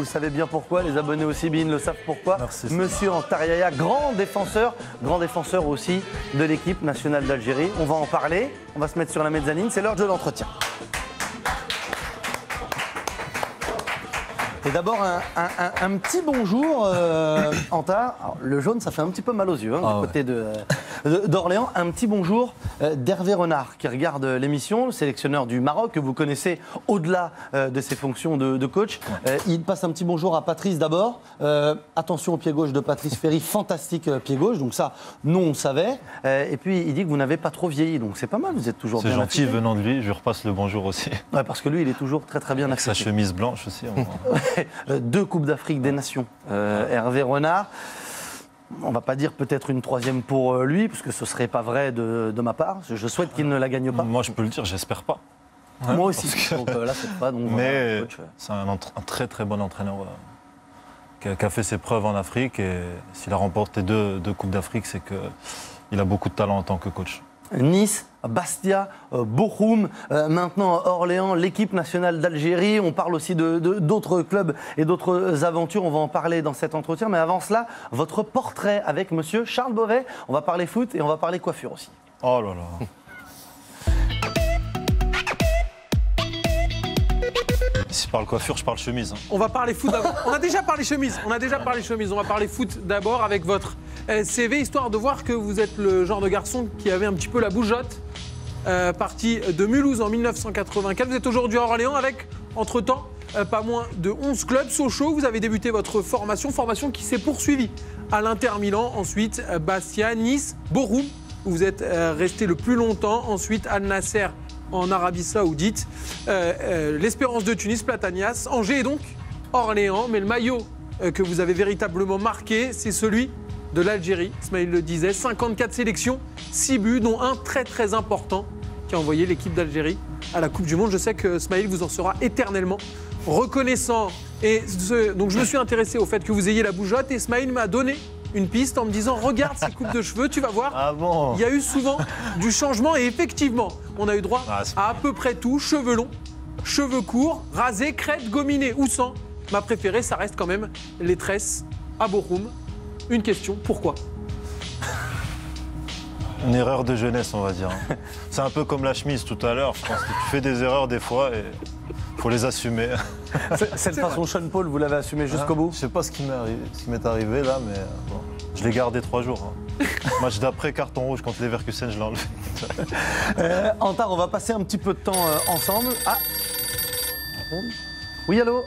Vous savez bien pourquoi, les abonnés aussi BeIN le savent pourquoi. Merci, Monsieur Antariaya, grand défenseur aussi de l'équipe nationale d'Algérie. On va en parler, on va se mettre sur la mezzanine, c'est l'heure de l'entretien. Et d'abord, un petit bonjour, Anta. Alors, le jaune, ça fait un petit peu mal aux yeux, du côté d'Orléans. Un petit bonjour d'Hervé Renard, qui regarde l'émission, le sélectionneur du Maroc, que vous connaissez au-delà de ses fonctions de coach. Il passe un petit bonjour à Patrice d'abord. Attention au pied gauche de Patrice Ferry, fantastique pied gauche. Donc ça, nous, on savait. Et puis, il dit que vous n'avez pas trop vieilli. Donc c'est pas mal, vous êtes toujours bien. C'est gentil venant de lui, je lui repasse le bonjour aussi. Ouais, parce que lui, il est toujours très très bien avec affecté. sa chemise blanche aussi. 2 Coupes d'Afrique des Nations, Hervé Renard. On ne va pas dire peut-être une 3e pour lui, parce que ce ne serait pas vrai de ma part. Je souhaite qu'il ne la gagne pas. Moi, je peux le dire, j'espère pas. Moi aussi. Donc là, c'est pas. Donc, mais voilà, coach. C'est un très très bon entraîneur qui a fait ses preuves en Afrique. Et s'il a remporté 2 Coupes d'Afrique, c'est qu'il a beaucoup de talent en tant que coach. Nice, Bastia, Bochum, maintenant Orléans, l'équipe nationale d'Algérie. On parle aussi d'autres clubs et d'autres aventures. On va en parler dans cet entretien. Mais avant cela, votre portrait avec monsieur Charles Beauvais. On va parler foot et on va parler coiffure aussi. Oh là là. Si je parle coiffure, je parle chemise. On va parler foot d'abord. On a déjà parlé chemise. On va parler foot d'abord avec votre CV, histoire de voir que vous êtes le genre de garçon qui avait un petit peu la bougeotte. Parti de Mulhouse en 1984. Vous êtes aujourd'hui à Orléans avec, entre-temps, pas moins de 11 clubs. Sochaux, vous avez débuté votre formation qui s'est poursuivie à l'Inter Milan. Ensuite, Bastia, Nice, Bochum, où vous êtes resté le plus longtemps. Ensuite, Al Nasser en Arabie Saoudite, l'Espérance de Tunis, Platanias, Angers et donc Orléans. Mais le maillot que vous avez véritablement marqué, c'est celui de l'Algérie. Smaïl le disait, 54 sélections, 6 buts, dont un très très important qui a envoyé l'équipe d'Algérie à la Coupe du Monde. Je sais que Smaïl vous en sera éternellement reconnaissant. Et donc je me suis intéressé au fait que vous ayez la bougeotte et Smaïl m'a donné une piste en me disant regarde ces coupes de cheveux, tu vas voir. Ah bon? Il y a eu souvent du changement et effectivement, on a eu droit à peu près tout. Cheveux longs, cheveux courts, rasés, crête, gominés ou sans. Ma préférée, ça reste quand même les tresses à Bochum. Une question, pourquoi? Une erreur de jeunesse, on va dire. C'est un peu comme la chemise tout à l'heure. Je pense que tu fais des erreurs des fois et il faut les assumer. Cette façon Sean Paul, vous l'avez assumé jusqu'au bout? Je sais pas ce qui m'est arrivé là, mais bon, je l'ai gardé 3 jours. Match d'après, carton rouge contre Leverkusen, je l'ai enlevé. Antar, on va passer un petit peu de temps ensemble. Ah. Oui, allô?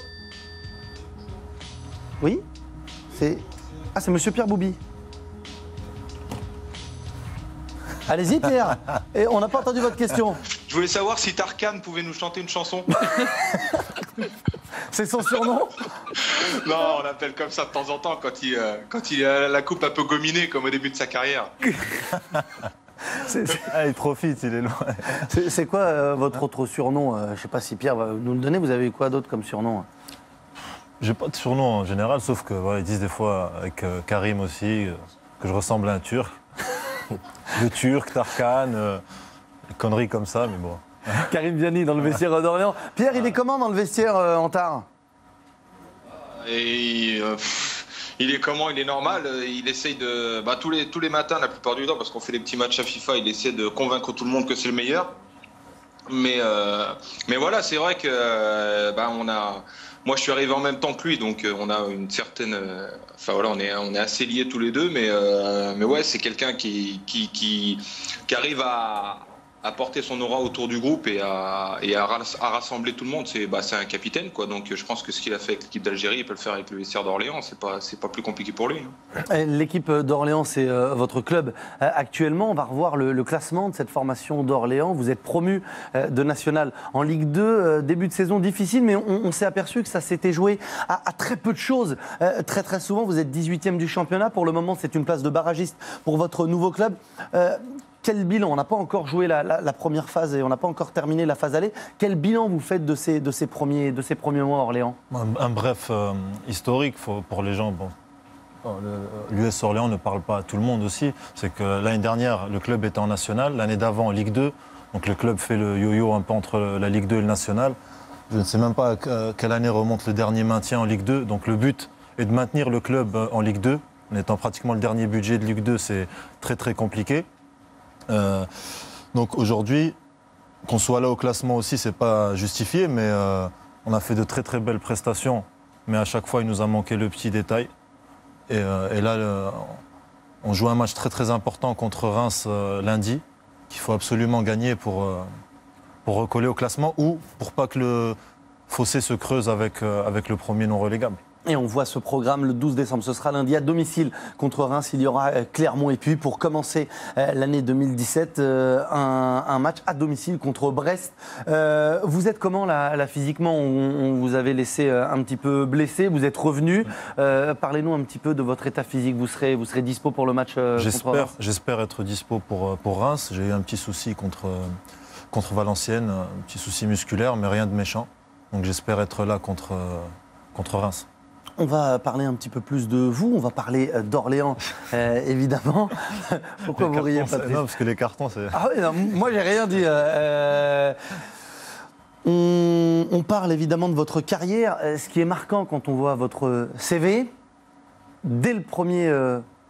Oui? C'est monsieur Pierre Boubi. Allez-y, Pierre. Et on n'a pas entendu votre question. Je voulais savoir si Tarkan pouvait nous chanter une chanson. C'est son surnom? Non, on l'appelle comme ça de temps en temps quand il a la coupe un peu gominée, comme au début de sa carrière. Il profite, il est loin. C'est quoi votre autre surnom? Je ne sais pas si Pierre va nous le donner. Vous avez eu quoi d'autre comme surnom? J'ai pas de surnom en général, sauf que ils disent des fois avec Karim aussi que je ressemble à un Turc. Le Turc, Tarkan, des conneries comme ça, mais bon. Karim Vianney dans le vestiaire d'Orléans. Pierre, il est comment dans le vestiaire, Antar? Il est comment? Il est normal. Il essaye de... tous les matins, la plupart du temps, parce qu'on fait des petits matchs à FIFA, il essaie de convaincre tout le monde que c'est le meilleur. Mais voilà, c'est vrai que moi, je suis arrivé en même temps que lui, donc on a une certaine... on est assez liés tous les deux, mais ouais, c'est quelqu'un qui arrive à porter son aura autour du groupe et à rassembler tout le monde. C'est un capitaine, quoi. Donc je pense que ce qu'il a fait avec l'équipe d'Algérie, il peut le faire avec le vestiaire d'Orléans. C'est pas plus compliqué pour lui. L'équipe d'Orléans, c'est votre club actuellement. On va revoir le classement de cette formation d'Orléans. Vous êtes promu de national en Ligue 2. Début de saison difficile, mais on s'est aperçu que ça s'était joué à très peu de choses. Très très souvent, vous êtes 18e du championnat. Pour le moment, c'est une place de barragiste pour votre nouveau club. Quel bilan? On n'a pas encore joué la première phase et on n'a pas encore terminé la phase aller. Quel bilan vous faites de ces premiers mois à Orléans? Un bref historique pour les gens. L'US Orléans ne parle pas à tout le monde aussi. C'est que l'année dernière, le club était en national. L'année d'avant, en Ligue 2. Donc le club fait le yo-yo un peu entre la Ligue 2 et le national. Je ne sais même pas à quelle année remonte le dernier maintien en Ligue 2. Donc le but est de maintenir le club en Ligue 2. En étant pratiquement le dernier budget de Ligue 2, c'est très très compliqué. Donc aujourd'hui, qu'on soit là au classement aussi, c'est pas justifié, mais on a fait de très très belles prestations. Mais à chaque fois, il nous a manqué le petit détail. Et là, on joue un match très très important contre Reims lundi, qu'il faut absolument gagner pour recoller au classement ou pour pas que le fossé se creuse avec le premier non relégable. Et on voit ce programme le 12 décembre. Ce sera lundi à domicile contre Reims. Il y aura Clermont. Et puis pour commencer l'année 2017, un match à domicile contre Brest. Vous êtes comment là physiquement? On vous avait laissé un petit peu blessé. Vous êtes revenu. Parlez-nous un petit peu de votre état physique. Vous serez dispo pour le match contre Reims? J'espère être dispo pour Reims. J'ai eu un petit souci contre Valenciennes, un petit souci musculaire, mais rien de méchant. Donc j'espère être là contre Reims. On va parler un petit peu plus de vous, on va parler d'Orléans, évidemment. Pourquoi vous riez, Patrice? Non, parce que les cartons, c'est... Ah oui, non, moi j'ai rien dit. On parle évidemment de votre carrière. Ce qui est marquant quand on voit votre CV, dès le premier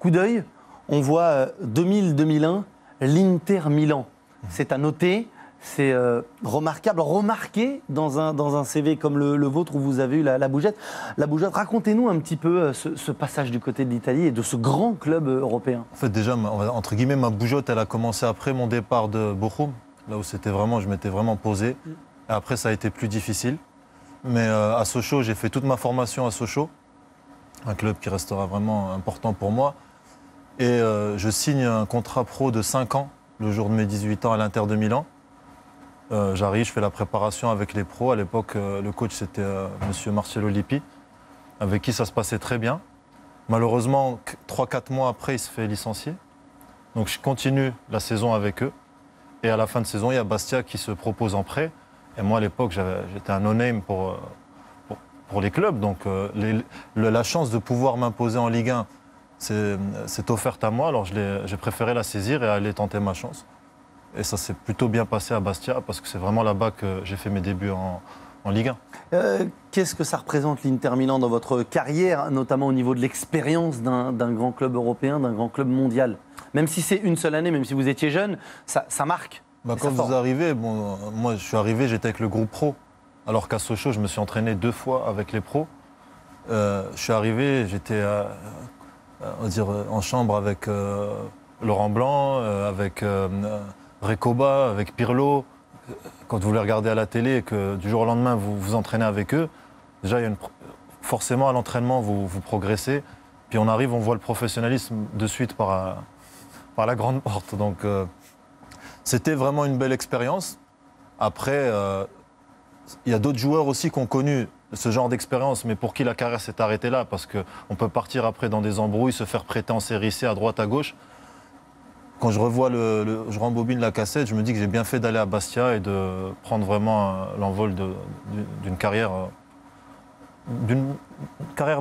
coup d'œil, on voit 2000-2001, l'Inter Milan. C'est à noter. C'est remarquable, remarqué dans un CV comme le vôtre où vous avez eu la Bougette. La Bougette, racontez-nous un petit peu ce passage du côté de l'Italie et de ce grand club européen. En fait, déjà, entre guillemets, ma bougeotte, elle a commencé après mon départ de Bochum, là où je m'étais vraiment posé. Et après, ça a été plus difficile. Mais à Sochaux, j'ai fait toute ma formation à Sochaux, un club qui restera vraiment important pour moi. Et je signe un contrat pro de 5 ans, le jour de mes 18 ans à l'Inter de Milan. J'arrive, je fais la préparation avec les pros. À l'époque, le coach, c'était monsieur Marcello Lippi, avec qui ça se passait très bien. Malheureusement, 3-4 mois après, il se fait licencier. Donc je continue la saison avec eux. Et à la fin de saison, il y a Bastia qui se propose en prêt. Et moi, à l'époque, j'étais un no-name pour les clubs. Donc la chance de pouvoir m'imposer en Ligue 1, c'est offerte à moi. Alors j'ai préféré la saisir et aller tenter ma chance. Et ça s'est plutôt bien passé à Bastia parce que c'est vraiment là-bas que j'ai fait mes débuts en Ligue 1. Qu'est-ce que ça représente l'Inter Milan dans votre carrière, notamment au niveau de l'expérience d'un grand club européen, d'un grand club mondial? Même si c'est une seule année, même si vous étiez jeune, ça marque. Quand vous arrivez, moi je suis arrivé, j'étais avec le groupe pro. Alors qu'à Sochaux, je me suis entraîné 2 fois avec les pros. Je suis arrivé, j'étais en chambre avec Laurent Blanc, avec... Recoba, avec Pirlo, quand vous les regardez à la télé et que du jour au lendemain vous vous entraînez avec eux, déjà forcément à l'entraînement vous progressez, puis on arrive, on voit le professionnalisme de suite par la grande porte. Donc c'était vraiment une belle expérience. Après, il y a d'autres joueurs aussi qui ont connu ce genre d'expérience, mais pour qui la carrière s'est arrêtée là, parce qu'on peut partir après dans des embrouilles, se faire prêter en série C à droite, à gauche. Quand je revois je rembobine la cassette, je me dis que j'ai bien fait d'aller à Bastia et de prendre vraiment l'envol d'une carrière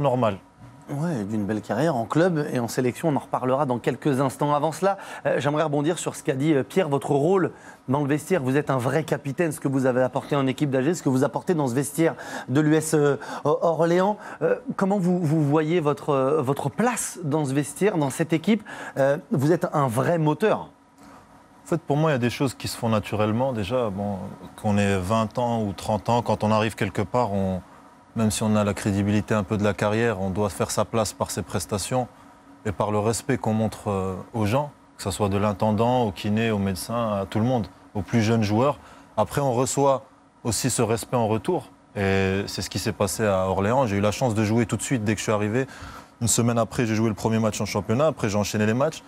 normale. Oui, d'une belle carrière en club et en sélection. On en reparlera dans quelques instants. Avant cela, j'aimerais rebondir sur ce qu'a dit Pierre, votre rôle dans le vestiaire. Vous êtes un vrai capitaine, ce que vous avez apporté en équipe d'AG, ce que vous apportez dans ce vestiaire de l'US Orléans. Comment vous voyez votre place dans ce vestiaire, dans cette équipe? Vous êtes un vrai moteur. En fait, pour moi, il y a des choses qui se font naturellement. Déjà, qu'on ait 20 ans ou 30 ans, quand on arrive quelque part, même si on a la crédibilité un peu de la carrière, on doit faire sa place par ses prestations et par le respect qu'on montre aux gens, que ce soit de l'intendant, au kiné, au médecin, à tout le monde, aux plus jeunes joueurs. Après, on reçoit aussi ce respect en retour. Et c'est ce qui s'est passé à Orléans. J'ai eu la chance de jouer tout de suite dès que je suis arrivé. Une semaine après, j'ai joué le premier match en championnat. Après, j'ai enchaîné les matchs.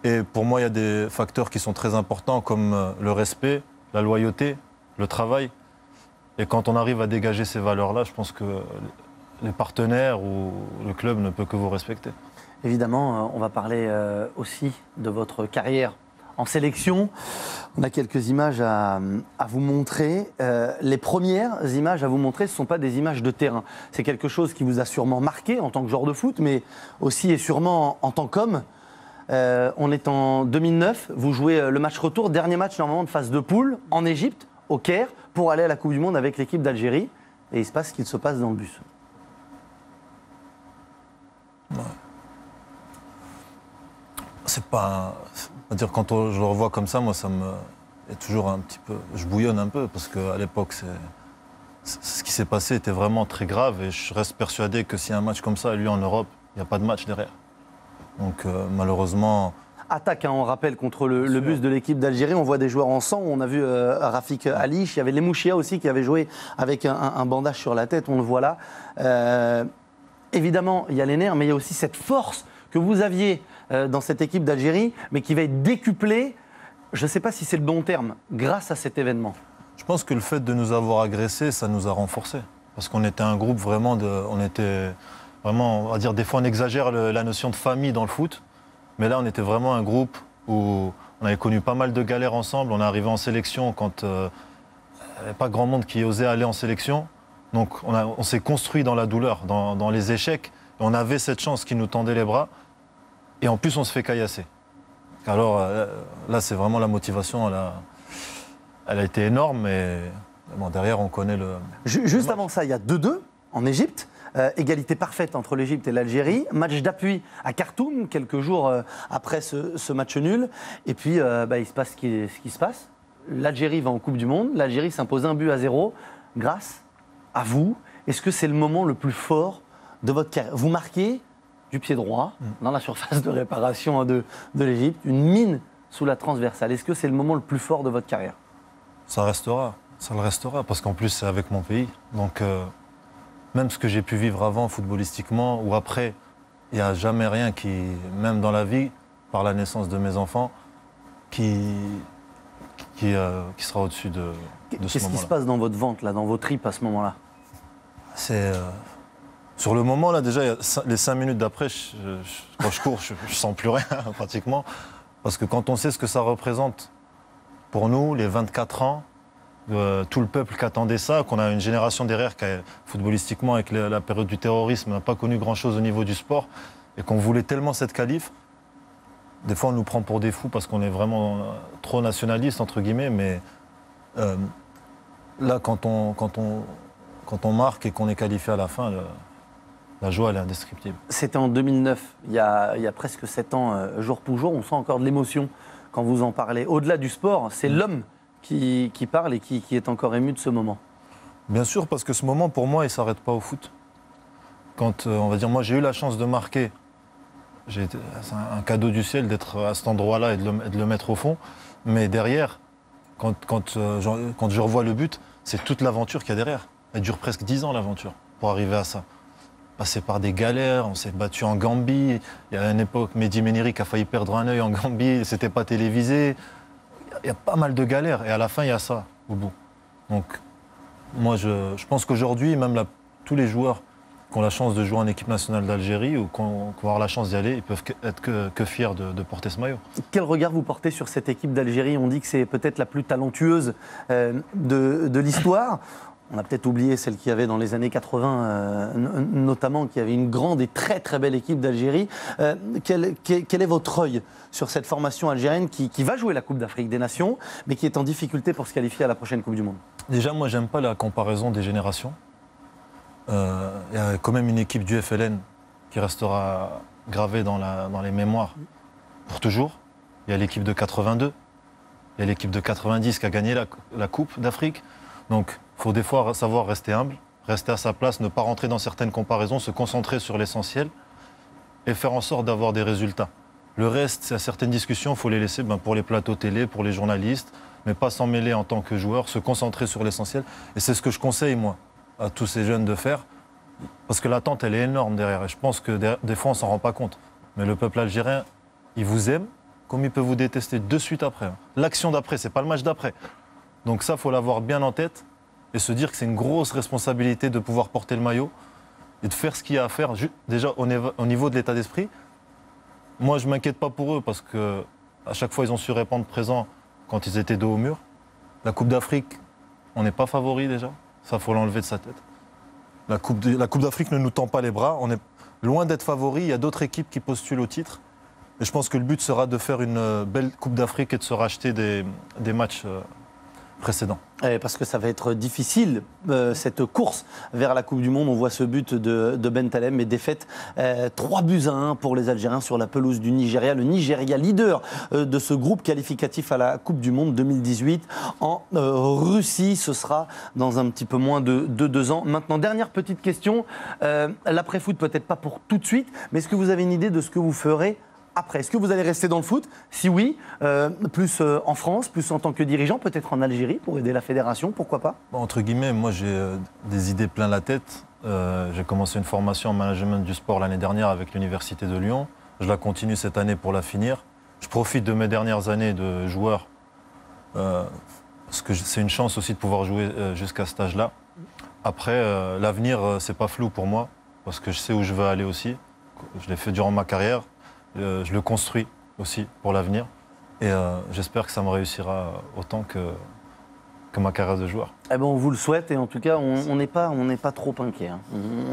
Et pour moi, il y a des facteurs qui sont très importants comme le respect, la loyauté, le travail. Et quand on arrive à dégager ces valeurs-là, je pense que les partenaires ou le club ne peut que vous respecter. Évidemment, on va parler aussi de votre carrière en sélection. On a quelques images à vous montrer. Les premières images à vous montrer, ce ne sont pas des images de terrain. C'est quelque chose qui vous a sûrement marqué en tant que joueur de foot, mais aussi et sûrement en tant qu'homme. On est en 2009, vous jouez le match retour, dernier match normalement de phase de poule en Égypte, au Caire pour aller à la Coupe du Monde avec l'équipe d'Algérie. Et il se passe ce qu'il se passe dans le bus. Ouais. C'est pas. C'est-à-dire, quand je le revois comme ça, moi, ça me. Il y a toujours un petit peu. Je bouillonne un peu parce qu'à l'époque, ce qui s'est passé était vraiment très grave et je reste persuadé que s'il y a un match comme ça a lieu en Europe, il n'y a pas de match derrière. Donc, malheureusement. Attaque, on rappelle, contre le bus de l'équipe d'Algérie. On voit des joueurs en sang. On a vu Rafik Halich. Il y avait Lemouchia aussi qui avait joué avec un bandage sur la tête. On le voit là. Évidemment, il y a les nerfs, mais il y a aussi cette force que vous aviez dans cette équipe d'Algérie, mais qui va être décuplée, je ne sais pas si c'est le bon terme, grâce à cet événement. Je pense que le fait de nous avoir agressés, ça nous a renforcés. Parce qu'on était un groupe vraiment on était vraiment, on va dire, des fois on exagère la notion de famille dans le foot. Mais là, on était vraiment un groupe où on avait connu pas mal de galères ensemble. On est arrivé en sélection quand il n'y avait pas grand monde qui osait aller en sélection. Donc on s'est construit dans la douleur, dans les échecs. Et on avait cette chance qui nous tendait les bras. Et en plus, on se fait caillasser. Alors là, c'est vraiment la motivation. Elle a été énorme, mais bon, derrière, on connaît le... Juste avant ça, il y a 2-2 en Égypte. Égalité parfaite entre l'Égypte et l'Algérie. Match d'appui à Khartoum, quelques jours après ce match nul. Et puis, il se passe ce qui se passe. L'Algérie va en Coupe du Monde. L'Algérie s'impose 1-0 grâce à vous. Est-ce que c'est le moment le plus fort de votre carrière? Vous marquez du pied droit dans la surface de réparation de l'Égypte, une mine sous la transversale. Est-ce que c'est le moment le plus fort de votre carrière? Ça le restera, parce qu'en plus, c'est avec mon pays. Donc... même ce que j'ai pu vivre avant footballistiquement ou après, il n'y a jamais rien qui, même dans la vie, par la naissance de mes enfants, qui sera au-dessus de ce moment-là. Qu'est-ce qui se passe dans votre ventre, là, dans vos tripes à ce moment-là? C'est sur le moment, là, déjà, les 5 minutes d'après, quand je cours, je ne sens plus rien, pratiquement. Parce que quand on sait ce que ça représente pour nous, les 24 ans, tout le peuple qui attendait ça, qu'on a une génération derrière qui, footballistiquement, avec la période du terrorisme, n'a pas connu grand-chose au niveau du sport, et qu'on voulait tellement cette qualif. Des fois, on nous prend pour des fous parce qu'on est vraiment trop nationaliste, entre guillemets, mais là, quand on marque et qu'on est qualifié à la fin, la joie, elle est indescriptible. C'était en 2009, il y a presque 7 ans, jour pour jour. On sent encore de l'émotion quand vous en parlez. Au-delà du sport, c'est l'homme qui parle et qui est encore ému de ce moment. Bien sûr, parce que ce moment, pour moi, il ne s'arrête pas au foot. Quand, on va dire, moi, j'ai eu la chance de marquer, c'est un cadeau du ciel d'être à cet endroit-là et de le mettre au fond. Mais derrière, quand je revois le but, c'est toute l'aventure qu'il y a derrière. Elle dure presque 10 ans, l'aventure, pour arriver à ça. Passé par des galères, on s'est battu en Gambie. Il y a une époque, Mehdi Méniri a failli perdre un œil en Gambie, c'était pas télévisé. Il y a pas mal de galères, et à la fin, il y a ça, au bout. Donc, moi, je pense qu'aujourd'hui, même tous les joueurs qui ont la chance de jouer en équipe nationale d'Algérie ou qui vont avoir la chance d'y aller, ils peuvent être que fiers de porter ce maillot. Quel regard vous portez sur cette équipe d'Algérie? On dit que c'est peut-être la plus talentueuse de l'histoire. On a peut-être oublié celle qu'il y avait dans les années 80, notamment, qui avait une grande et très très belle équipe d'Algérie. Quel est votre œil sur cette formation algérienne qui va jouer la Coupe d'Afrique des Nations, mais qui est en difficulté pour se qualifier à la prochaine Coupe du Monde? Déjà, moi, j'aime pas la comparaison des générations. Il y a quand même une équipe du FLN qui restera gravée dans les mémoires pour toujours. Il y a l'équipe de 82, il y a l'équipe de 90 qui a gagné la Coupe d'Afrique. Donc, il faut des fois savoir rester humble, rester à sa place, ne pas rentrer dans certaines comparaisons, se concentrer sur l'essentiel et faire en sorte d'avoir des résultats. Le reste, c'est à certaines discussions, il faut les laisser pour les plateaux télé, pour les journalistes, mais pas s'en mêler en tant que joueur, se concentrer sur l'essentiel. Et c'est ce que je conseille, moi, à tous ces jeunes de faire, parce que l'attente, elle est énorme derrière. Et je pense que des fois, on ne s'en rend pas compte. Mais le peuple algérien, il vous aime, comme il peut vous détester de suite après. L'action d'après, c'est pas le match d'après. Donc ça, il faut l'avoir bien en tête et se dire que c'est une grosse responsabilité de pouvoir porter le maillot et de faire ce qu'il y a à faire. Déjà, au niveau de l'état d'esprit, moi, je ne m'inquiète pas pour eux parce qu'à chaque fois, ils ont su répondre présent quand ils étaient dos au mur. La Coupe d'Afrique, on n'est pas favori déjà. Ça, il faut l'enlever de sa tête. La Coupe d'Afrique ne nous tend pas les bras. On est loin d'être favori. Il y a d'autres équipes qui postulent au titre. Et je pense que le but sera de faire une belle Coupe d'Afrique et de se racheter des matchs précédents. Parce que ça va être difficile, cette course vers la Coupe du Monde. On voit ce but de Bentaleb, mais défaite 3-1 pour les Algériens sur la pelouse du Nigeria. Le Nigeria, leader de ce groupe qualificatif à la Coupe du Monde 2018 en Russie. Ce sera dans un petit peu moins de 2 ans. Maintenant, dernière petite question. L'après-foot, peut-être pas pour tout de suite, mais est-ce que vous avez une idée de ce que vous ferez après? Est-ce que vous allez rester dans le foot? Si oui, plus en France, plus en tant que dirigeant, peut-être en Algérie pour aider la fédération, pourquoi pas? Entre guillemets, moi j'ai des idées plein la tête. J'ai commencé une formation en management du sport l'année dernière avec l'Université de Lyon. Je la continue cette année pour la finir. Je profite de mes dernières années de joueur parce que c'est une chance aussi de pouvoir jouer jusqu'à cet âge-là. Après, l'avenir, c'est pas flou pour moi parce que je sais où je veux aller aussi. Je l'ai fait durant ma carrière. Je le construis aussi pour l'avenir et j'espère que ça me réussira autant que ma carrière de joueur. Eh ben, on vous le souhaite et en tout cas, on n'est pas trop inquiet. Hein.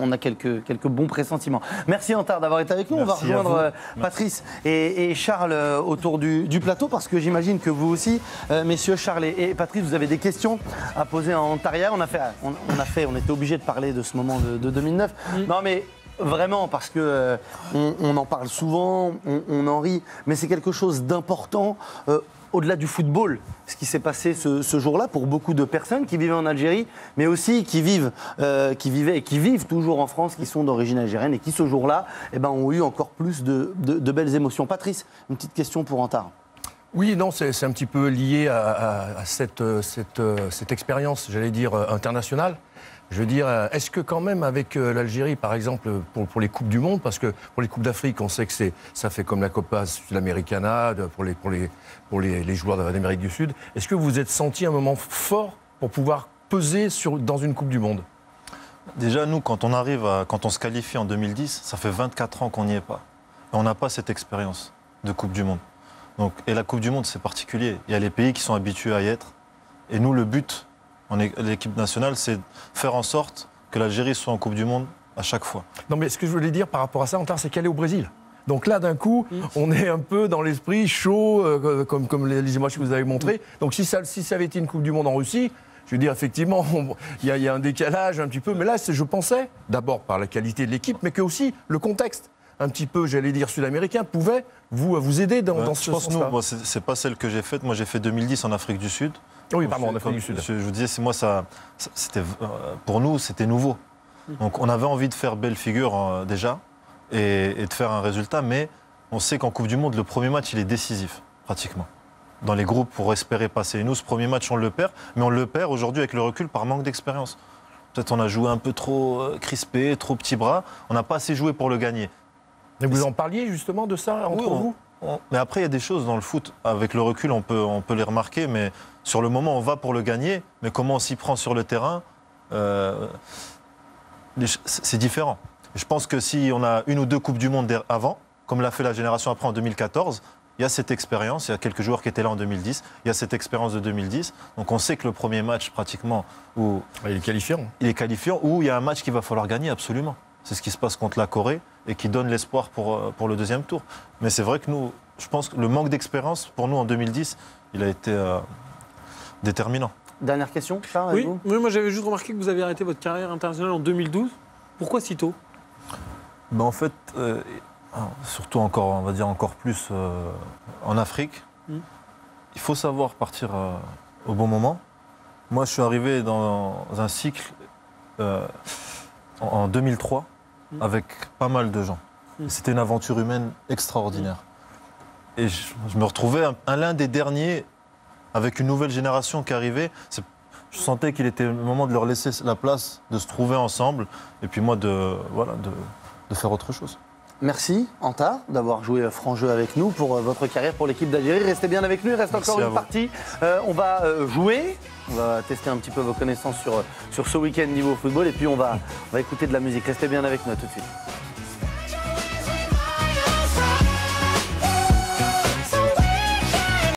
On a quelques bons pressentiments. Merci Antar d'avoir été avec nous. Merci, on va rejoindre Patrice et Charles autour du plateau parce que j'imagine que vous aussi, messieurs Charles et Patrice, vous avez des questions à poser à Antar. On était obligé de parler de ce moment de 2009. Non mais vraiment, parce que on en parle souvent, on en rit, mais c'est quelque chose d'important au-delà du football. Ce qui s'est passé ce jour-là pour beaucoup de personnes qui vivaient en Algérie, mais aussi qui vivaient et qui vivent toujours en France, qui sont d'origine algérienne et qui ce jour-là ont eu encore plus de belles émotions. Patrice, une petite question pour Antar. Oui, non, c'est un petit peu lié à cette expérience, j'allais dire, internationale. Je veux dire, est-ce que quand même avec l'Algérie, par exemple, pour les Coupes du Monde, parce que pour les Coupes d'Afrique, on sait que ça fait comme la Copa Sudamericana pour les joueurs d'Amérique du Sud, est-ce que vous vous êtes senti un moment fort pour pouvoir peser dans une Coupe du Monde? Déjà, nous, quand on se qualifie en 2010, ça fait 24 ans qu'on n'y est pas. Et on n'a pas cette expérience de Coupe du Monde. Donc, et la Coupe du Monde, c'est particulier. Il y a les pays qui sont habitués à y être. Et nous, le but, l'équipe nationale, c'est de faire en sorte que l'Algérie soit en Coupe du Monde à chaque fois. Non, mais ce que je voulais dire par rapport à ça, Antar, c'est qu'elle est au Brésil. Donc là, d'un coup, on est un peu dans l'esprit chaud, comme les images que vous avez montrées. Donc si ça avait été une Coupe du Monde en Russie, je veux dire, effectivement, il y a un décalage un petit peu. Mais là, je pensais, d'abord par la qualité de l'équipe, mais que aussi le contexte, un petit peu, j'allais dire, sud-américain, pouvait vous aider dans ce sens-là. Je pense que c'est pas celle que j'ai faite. Moi, j'ai fait 2010 en Afrique du Sud. Oui, pardon, en Afrique du Sud. Je vous disais, pour nous, c'était nouveau. Donc, on avait envie de faire belle figure déjà et de faire un résultat, mais on sait qu'en Coupe du Monde, le premier match, il est décisif, pratiquement. Dans les groupes, pour espérer passer. Et nous, ce premier match, on le perd, mais on le perd aujourd'hui avec le recul par manque d'expérience. Peut-être on a joué un peu trop crispé, trop petit bras. On n'a pas assez joué pour le gagner. Et vous en parliez justement de ça entre vous? Mais après, il y a des choses dans le foot. Avec le recul, on peut les remarquer, mais sur le moment, on va pour le gagner. Mais comment on s'y prend sur le terrain, c'est différent. Je pense que si on a une ou deux Coupes du Monde avant, comme l'a fait la génération après en 2014, il y a cette expérience. Il y a quelques joueurs qui étaient là en 2010. Il y a cette expérience de 2010. Donc on sait que le premier match, pratiquement, où il est qualifiant. Il est qualifiant, où il y a un match qu'il va falloir gagner absolument. C'est ce qui se passe contre la Corée et qui donne l'espoir pour le deuxième tour. Mais c'est vrai que nous, je pense que le manque d'expérience, pour nous, en 2010, il a été déterminant. Dernière question, Charles, oui, moi j'avais juste remarqué que vous avez arrêté votre carrière internationale en 2012. Pourquoi si tôt? En fait, surtout encore, on va dire encore plus en Afrique, il faut savoir partir au bon moment. Moi, je suis arrivé dans un cycle en 2003 avec pas mal de gens. C'était une aventure humaine extraordinaire. Et je me retrouvais l'un des derniers avec une nouvelle génération qui arrivait. Je sentais qu'il était le moment de leur laisser la place, de se trouver ensemble, et puis moi de faire autre chose. Merci, Antar, d'avoir joué franc jeu avec nous pour votre carrière pour l'équipe d'Algérie. Restez bien avec nous, il reste encore une partie. On va jouer, on va tester un petit peu vos connaissances sur ce week-end niveau football, et puis on va écouter de la musique. Restez bien avec nous, à tout de suite.